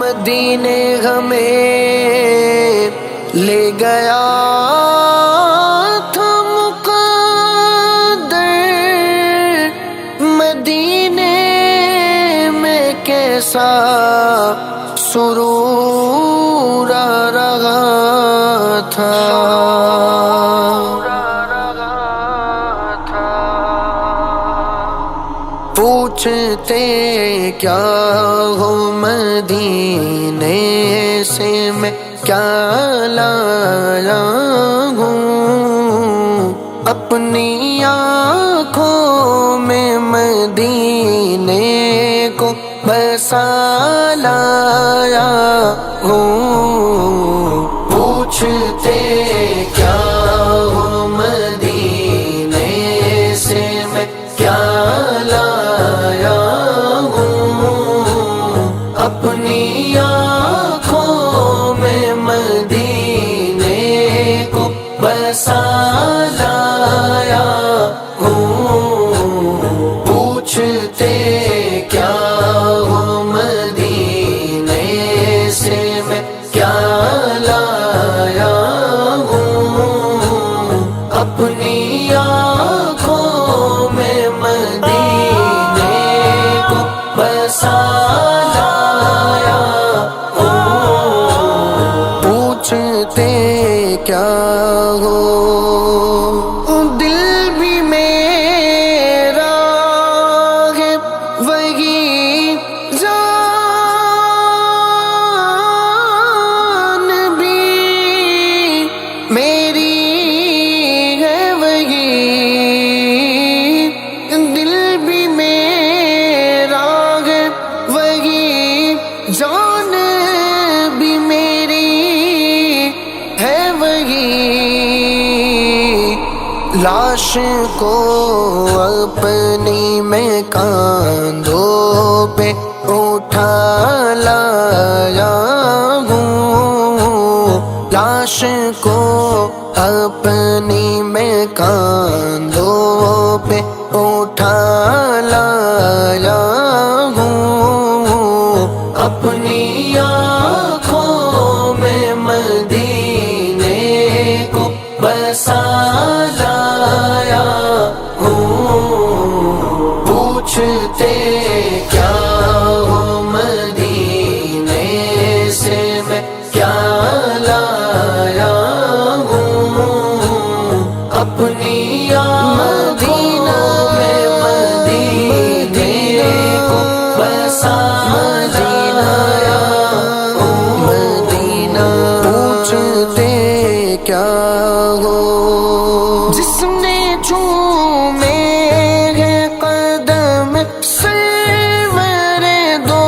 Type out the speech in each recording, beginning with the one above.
مدینے ہمیں لے گیا تھا مقدر، مدینے میں کیسا سرور آ رہا تھا۔ پوچھتے کیا ہو مدینے سے میں کیا لایا ہوں، اپنی آنکھوں میں مدینے کو بسا لایا ہوں۔ پوچھتے کیا ہو مدینے سے میں کیا لایا ہوں، اپنی آنکھوں میں مدینے کو بسا لایا ہوں۔ پوچھتے کیا ہو مدینے سے میں کیا لایا ہوں، اپنی آنکھوں میں مدینے کو بسا لایا ہوں۔ پوچھتے کیا ہو دل بھی میرا ہے وہی جان بھی میری ہے وہی، دل بھی میرا ہے وہی جان بھی میری ہے وہی۔ لاش کو اپنی میں کاندھوں پہ اٹھا لایا ہوں، لاش کو اپنی میں کاندھوں پہ اٹھا لایا ہوں، اپنی آنکھوں میں مدینے کو بسا لایا ہوں۔ پوچھتے کیا ہو مدینے سے میں کیا لایا ہوں، اپنی آنکھوں میں مدینے کو بسا لایا ہوں۔ مدینہ پوچھتے کیا ہو جس نے چومے ہے قدم سرور دو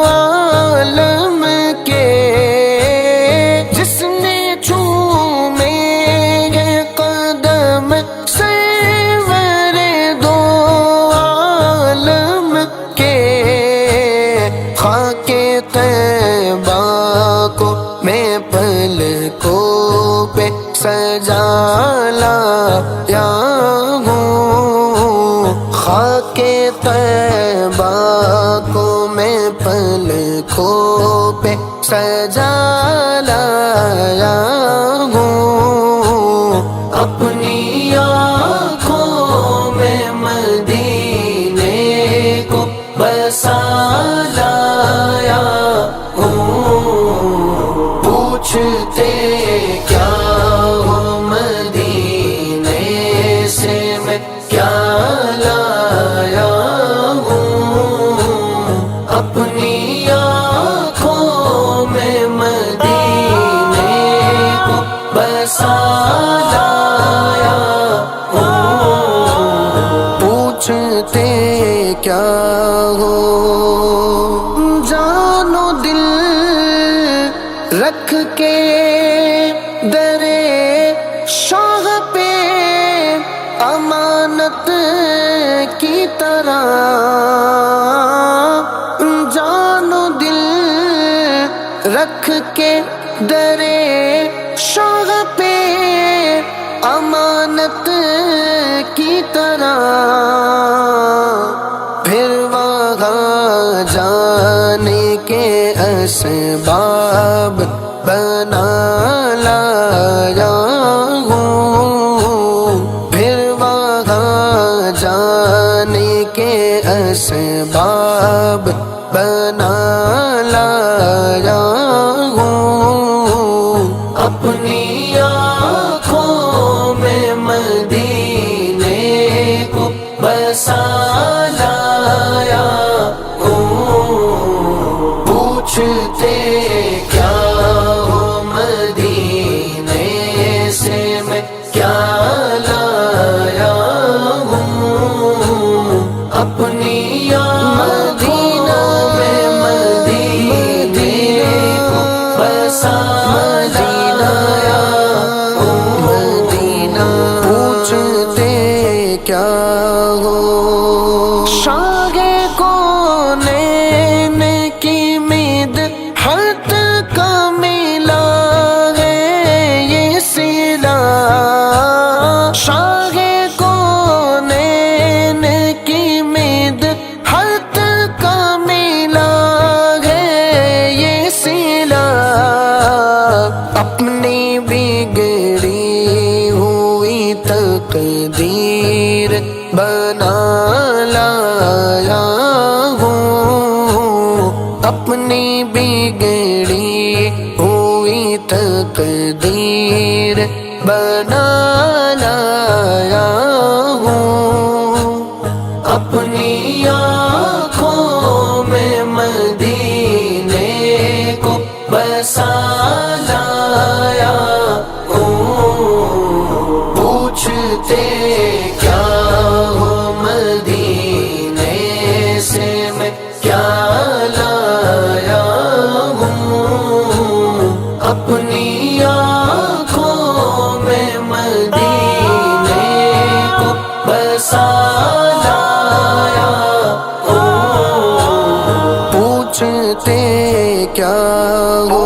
عالم کے، جس نے چومے ہے قدم سرور دو عالم کے، خاک طیبہ کو میں پلکوں پہ سجا لایا ہوں، خاک طیبہ کو میں پلکوں پہ سجا لایا ہوں، اپنی آنکھوں میں مدینے کو بسا لایا ہوں۔ پوچھتے کیا ہو مدینے سے میں کیا لایا ہوں، اپنی آنکھوں میں مدینے کو بسا لایا ہوں۔ پوچھتے کیا ہو جانو دل رکھ کے درے شاہ پہ امانت کی طرح، جانو دل رکھ کے درے شاہ پہ امانت کی طرح، پھر وہاں جانے کے اسباب بنا لایا ہوں، پھر وہاں جانے کے اسباب بنا لایا ہوں، اپنی آنکھوں میں مدینے کو بسا لایا ہوں، پوچھتے کیا ہو مدینے سے میں کیا لایا ہوں، اپنی مدینہ میں مدینے کو بسا لایا ہوں، مدینہ پوچھتے کیا ہو شاہ کونین کی مدحت کا ملا ہے یہ صلہ، شاہ کونین کی مدحت کا ملا ہے یہ صلہ، اپنی بگڑی ہوئی تقدیر بنا لایا ہوں، اپنی بگڑی ہوئی تقدیر بنا لایا ہوں، اپنی آنکھوں میں مدینے کو بسا لایا ہوں، پوچھتے کیا ہو مدینے سے میں کیا لایا ہوں، اپنی آنکھوں میں مدینے کو بسا لایا ہوں، پوچھتے کیا ہو